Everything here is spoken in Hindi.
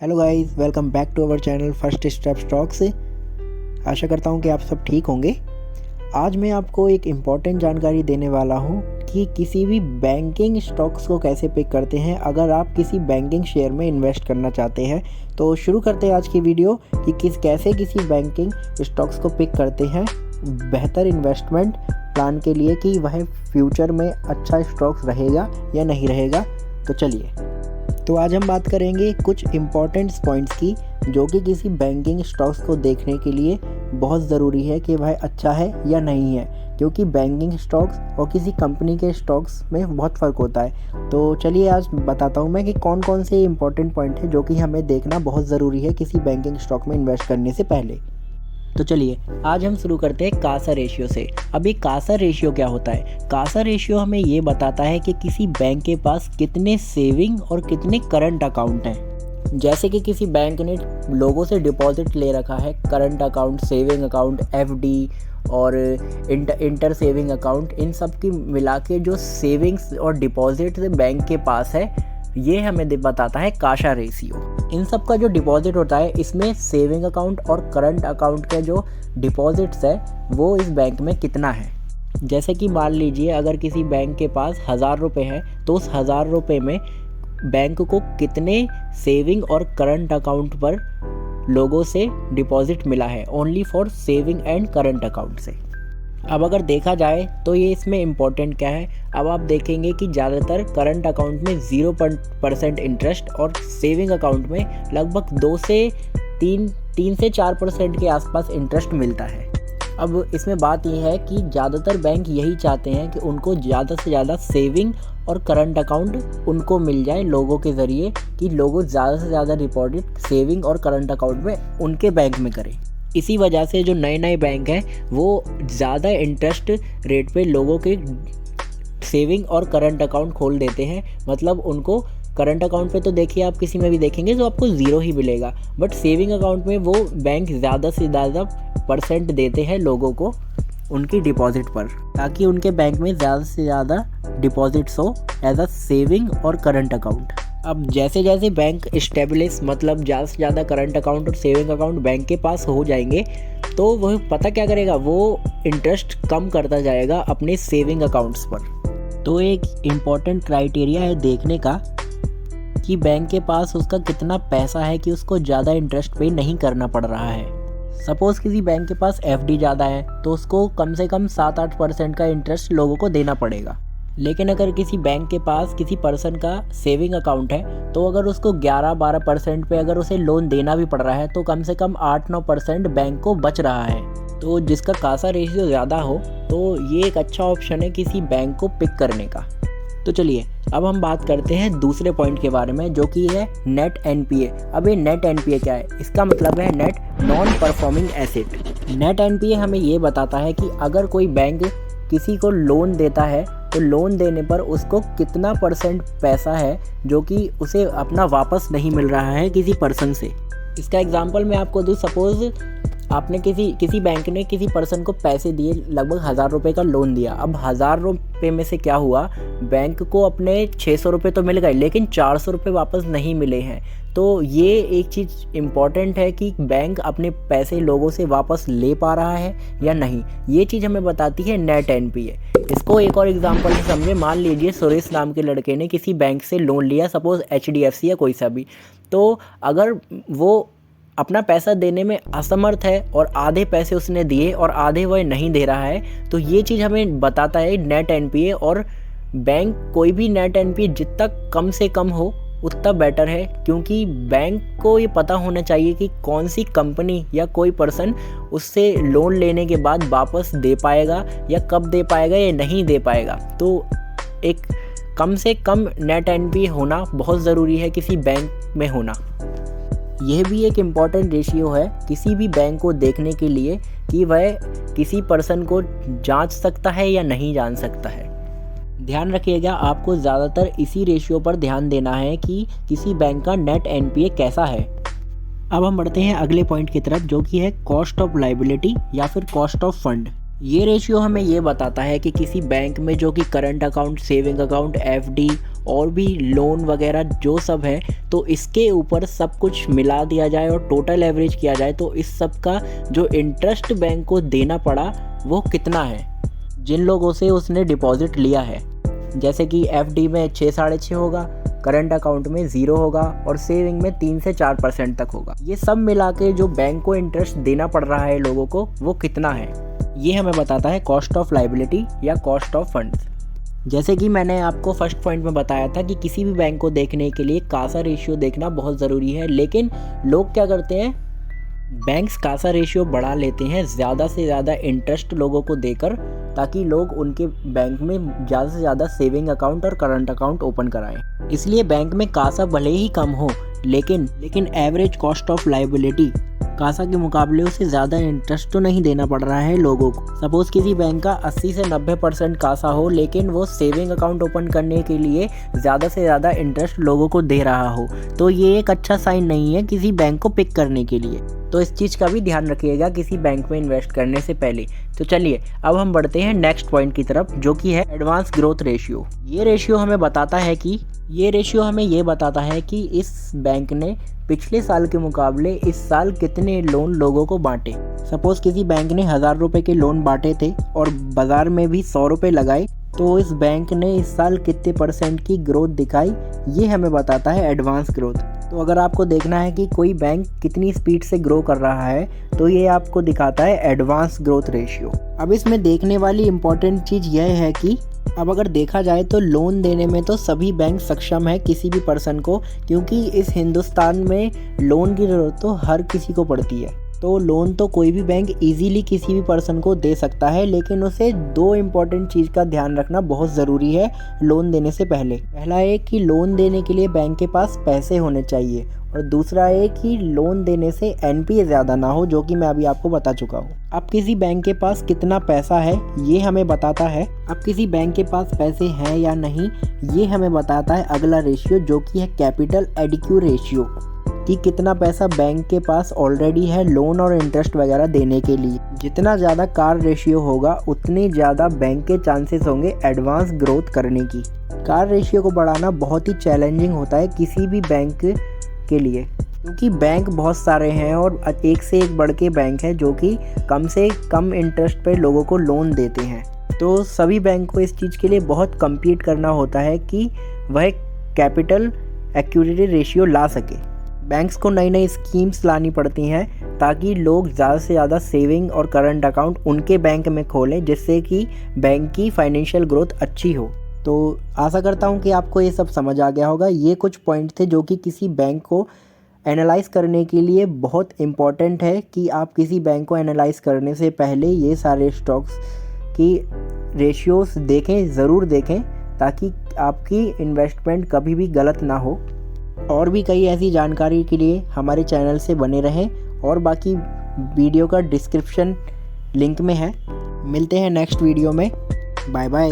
Hello guys, welcome back to our channel first step stocks. आशा करता हूँ कि आप सब ठीक होंगे। आज मैं आपको एक इम्पॉर्टेंट जानकारी देने वाला हूँ कि किसी भी बैंकिंग स्टॉक्स को कैसे पिक करते हैं अगर आप किसी बैंकिंग शेयर में इन्वेस्ट करना चाहते हैं। तो शुरू करते हैं आज की वीडियो कि कैसे किसी बैंकिंग स्टॉक्स को पिक करते हैं बेहतर इन्वेस्टमेंट प्लान के लिए कि वह फ्यूचर में अच्छा स्टॉक्स रहेगा या नहीं रहेगा। तो चलिए, तो आज हम बात करेंगे कुछ इम्पॉर्टेंट पॉइंट्स की जो कि किसी बैंकिंग स्टॉक्स को देखने के लिए बहुत ज़रूरी है कि वह अच्छा है या नहीं है, क्योंकि बैंकिंग स्टॉक्स और किसी कंपनी के स्टॉक्स में बहुत फ़र्क होता है। तो चलिए आज बताता हूँ मैं कि कौन कौन से इम्पॉर्टेंट पॉइंट हैं जो कि हमें देखना बहुत ज़रूरी है किसी बैंकिंग स्टॉक में इन्वेस्ट करने से पहले। तो चलिए आज हम शुरू करते हैं कासा रेशियो से। अब ये कासा रेशियो क्या होता है? कासा रेशियो हमें ये बताता है कि किसी बैंक के पास कितने सेविंग और कितने करंट अकाउंट हैं। जैसे कि किसी बैंक ने लोगों से डिपॉजिट ले रखा है, current account, saving account, FD और इंटर सेविंग अकाउंट, इन सब की मिला के जो सेविंग्स और डिपॉजिट बैंक के पास है, ये हमें बताता है कासा रेशियो। इन सब का जो डिपॉजिट होता है, इसमें सेविंग अकाउंट और करंट अकाउंट के जो डिपॉजिट्स है वो इस बैंक में कितना है। जैसे कि मान लीजिए अगर किसी बैंक के पास 1000 रुपये हैं तो उस 1000 रुपये में बैंक को कितने सेविंग और करंट अकाउंट पर लोगों से डिपॉजिट मिला है, only for saving and current account से। अब अगर देखा जाए तो ये इसमें इम्पोर्टेंट क्या है, अब आप देखेंगे कि ज़्यादातर करंट अकाउंट में 0% इंटरेस्ट और सेविंग अकाउंट में लगभग 2 से 4% के आसपास इंटरेस्ट मिलता है। अब इसमें बात यह है कि ज़्यादातर बैंक यही चाहते हैं कि उनको ज़्यादा से ज़्यादा सेविंग और करंट अकाउंट उनको मिल जाए लोगों के ज़रिए, कि लोगों ज़्यादा से ज़्यादा डिपॉजिट सेविंग और करंट अकाउंट में उनके बैंक में करें। इसी वजह से जो नए नए बैंक हैं वो ज़्यादा इंटरेस्ट रेट पे लोगों के सेविंग और करंट अकाउंट खोल देते हैं। मतलब उनको करंट अकाउंट पे तो देखिए आप किसी में भी देखेंगे तो आपको 0 ही मिलेगा, बट सेविंग अकाउंट में वो बैंक ज़्यादा से ज़्यादा % देते हैं लोगों को उनकी डिपॉजिट पर, ताकि उनके बैंक में ज़्यादा से ज़्यादा डिपॉजिट्स हो एज अ सेविंग और करंट अकाउंट। अब जैसे जैसे बैंक इस्टेब्लिश, मतलब ज़्यादा से ज़्यादा करंट अकाउंट और सेविंग अकाउंट बैंक के पास हो जाएंगे तो वह पता क्या करेगा, वो इंटरेस्ट कम करता जाएगा अपने सेविंग अकाउंट्स पर। तो एक इम्पॉर्टेंट क्राइटेरिया है देखने का कि बैंक के पास उसका कितना पैसा है कि उसको ज़्यादा इंटरेस्ट पे नहीं करना पड़ रहा है। सपोज़ किसी बैंक के पास एफडी ज़्यादा है तो उसको कम से कम 7-8% का इंटरेस्ट लोगों को देना पड़ेगा। लेकिन अगर किसी बैंक के पास किसी पर्सन का सेविंग अकाउंट है तो अगर उसको 11-12% पे अगर उसे लोन देना भी पड़ रहा है तो कम से कम 8-9% बैंक को बच रहा है। तो जिसका कासा रेशियो ज़्यादा हो तो ये एक अच्छा ऑप्शन है किसी बैंक को पिक करने का। तो चलिए अब हम बात करते हैं दूसरे पॉइंट के बारे में, जो कि है नेट एनपीए। अब ये नेट एनपीए क्या है? इसका मतलब है net non performing asset. Net NPA हमें ये बताता है कि अगर कोई बैंक किसी को लोन देता है तो लोन देने पर उसको कितना % पैसा है जो कि उसे अपना वापस नहीं मिल रहा है किसी पर्सन से। इसका एग्जांपल मैं आपको दूँ। सपोज़ आपने किसी बैंक ने किसी पर्सन को पैसे दिए, लगभग 1000 रुपये का लोन दिया। अब 1000 रुपये में से क्या हुआ, बैंक को अपने 600 रुपये तो मिल गए लेकिन 400 रुपये वापस नहीं मिले हैं। तो ये एक चीज़ इम्पॉर्टेंट है कि बैंक अपने पैसे लोगों से वापस ले पा रहा है या नहीं। ये चीज़ हमें बताती है नेट एनपीए। इसको एक और एग्जांपल से समझे। मान लीजिए सुरेश नाम के लड़के ने किसी बैंक से लोन लिया, सपोज़ HDFC या कोई सा भी। तो अगर वो अपना पैसा देने में असमर्थ है और आधे पैसे उसने दिए और आधे वह नहीं दे रहा है, तो ये चीज़ हमें बताता है नेट एनपीए। और बैंक कोई भी नेट एनपीए जितना कम से कम हो उतना बेटर है, क्योंकि बैंक को ये पता होना चाहिए कि कौन सी कंपनी या कोई पर्सन उससे लोन लेने के बाद वापस दे पाएगा या कब दे पाएगा या नहीं दे पाएगा। तो एक कम से कम नेट एनपीए होना बहुत ज़रूरी है किसी बैंक में होना। यह भी एक इम्पॉर्टेंट रेशियो है किसी भी बैंक को देखने के लिए कि वह किसी पर्सन को जांच सकता है या नहीं जान सकता है। ध्यान रखिएगा, आपको ज़्यादातर इसी रेशियो पर ध्यान देना है कि किसी बैंक का नेट एनपीए कैसा है। अब हम बढ़ते हैं अगले पॉइंट की तरफ, जो कि है कॉस्ट ऑफ लायबिलिटी या फिर कॉस्ट ऑफ फंड। ये रेशियो हमें ये बताता है कि किसी बैंक में जो कि current account, saving account, FD और भी लोन वगैरह जो सब है, तो इसके ऊपर सब कुछ मिला दिया जाए और टोटल एवरेज किया जाए तो इस सब का जो इंटरेस्ट बैंक को देना पड़ा वो कितना है जिन लोगों से उसने डिपॉजिट लिया है। जैसे कि एफडी में 6 साढ़े 6 होगा, करंट अकाउंट में 0 होगा और सेविंग में 3 से 4% तक होगा। ये सब मिला के जो बैंक को इंटरेस्ट देना पड़ रहा है लोगों को वो कितना है, ये हमें बताता है कॉस्ट ऑफ लायबिलिटी या कॉस्ट ऑफ फंड्स। जैसे कि मैंने आपको फर्स्ट पॉइंट में बताया था कि किसी भी बैंक को देखने के लिए कासा रेशियो देखना बहुत ज़रूरी है, लेकिन लोग क्या करते हैं, बैंक्स कासा रेशियो बढ़ा लेते हैं ज़्यादा से ज़्यादा इंटरेस्ट लोगों को देकर, ताकि लोग उनके बैंक में ज़्यादा से ज़्यादा सेविंग अकाउंट और करंट अकाउंट ओपन कराएं। इसलिए बैंक में कासा भले ही कम हो, लेकिन average cost of liability CASA के मुकाबले उसे ज़्यादा इंटरेस्ट तो नहीं देना पड़ रहा है लोगों को। सपोज़ किसी बैंक का 80 से 90% कासा हो, लेकिन वो सेविंग अकाउंट ओपन करने के लिए ज़्यादा से ज़्यादा इंटरेस्ट लोगों को दे रहा हो, तो ये एक अच्छा साइन नहीं है किसी बैंक को पिक करने के लिए। तो इस चीज़ का भी ध्यान रखिएगा किसी बैंक में इन्वेस्ट करने से पहले। तो चलिए अब हम बढ़ते हैं नेक्स्ट पॉइंट की तरफ, जो कि है एडवांस ग्रोथ रेशियो। ये रेशियो हमें बताता है कि इस बैंक ने पिछले साल के मुकाबले इस साल कितने लोन लोगों को बांटे। सपोज़ किसी बैंक ने 1000 रुपये के लोन बांटे थे और बाज़ार में भी 100 रुपये लगाए, तो इस बैंक ने इस साल कितने % की ग्रोथ दिखाई, ये हमें बताता है एडवांस ग्रोथ। तो अगर आपको देखना है कि कोई बैंक कितनी स्पीड से ग्रो कर रहा है, तो ये आपको दिखाता है एडवांस ग्रोथ रेशियो। अब इसमें देखने वाली इम्पॉर्टेंट चीज़ यह है कि अब अगर देखा जाए तो लोन देने में तो सभी बैंक सक्षम है किसी भी पर्सन को, क्योंकि इस हिंदुस्तान में लोन की ज़रूरत तो हर किसी को पड़ती है। तो लोन तो कोई भी बैंक इजीली किसी भी पर्सन को दे सकता है, लेकिन उसे 2 इम्पॉर्टेंट चीज़ का ध्यान रखना बहुत ज़रूरी है लोन देने से पहले। पहला है कि लोन देने के लिए बैंक के पास पैसे होने चाहिए, और दूसरा है कि लोन देने से एनपीए ज़्यादा ना हो, जो कि मैं अभी आपको बता चुका हूँ। अब किसी बैंक के पास कितना पैसा है ये हमें बताता है, अब किसी बैंक के पास पैसे हैं या नहीं ये हमें बताता है अगला रेशियो, जो कि है कैपिटल एडिक्यू रेशियो, कि कितना पैसा बैंक के पास ऑलरेडी है लोन और इंटरेस्ट वगैरह देने के लिए। जितना ज़्यादा कार रेशियो होगा उतने ज़्यादा बैंक के चांसेस होंगे एडवांस ग्रोथ करने की। कार रेशियो को बढ़ाना बहुत ही चैलेंजिंग होता है किसी भी बैंक के लिए, क्योंकि बैंक बहुत सारे हैं और एक से एक बढ़ के बैंक है जो कि कम से कम इंटरेस्ट पे लोगों को लोन देते हैं। तो सभी बैंक को इस चीज़ के लिए बहुत कम्पीट करना होता है कि वह कैपिटल एक्यूरेसी रेशियो ला सके। बैंक्स को नई नई स्कीम्स लानी पड़ती हैं ताकि लोग ज़्यादा से ज़्यादा सेविंग और करंट अकाउंट उनके बैंक में खोलें, जिससे कि बैंक की फाइनेंशियल ग्रोथ अच्छी हो। तो आशा करता हूँ कि आपको ये सब समझ आ गया होगा। ये कुछ पॉइंट थे जो कि किसी बैंक को एनालाइज़ करने के लिए बहुत इम्पॉर्टेंट है, कि आप किसी बैंक को एनालाइज़ करने से पहले ये सारे स्टॉक्स की रेशियोज़ देखें, ज़रूर देखें, ताकि आपकी इन्वेस्टमेंट कभी भी गलत ना हो। और भी कई ऐसी जानकारी के लिए हमारे चैनल से बने रहें, और बाकी वीडियो का डिस्क्रिप्शन लिंक में है। मिलते हैं नेक्स्ट वीडियो में। Bye bye.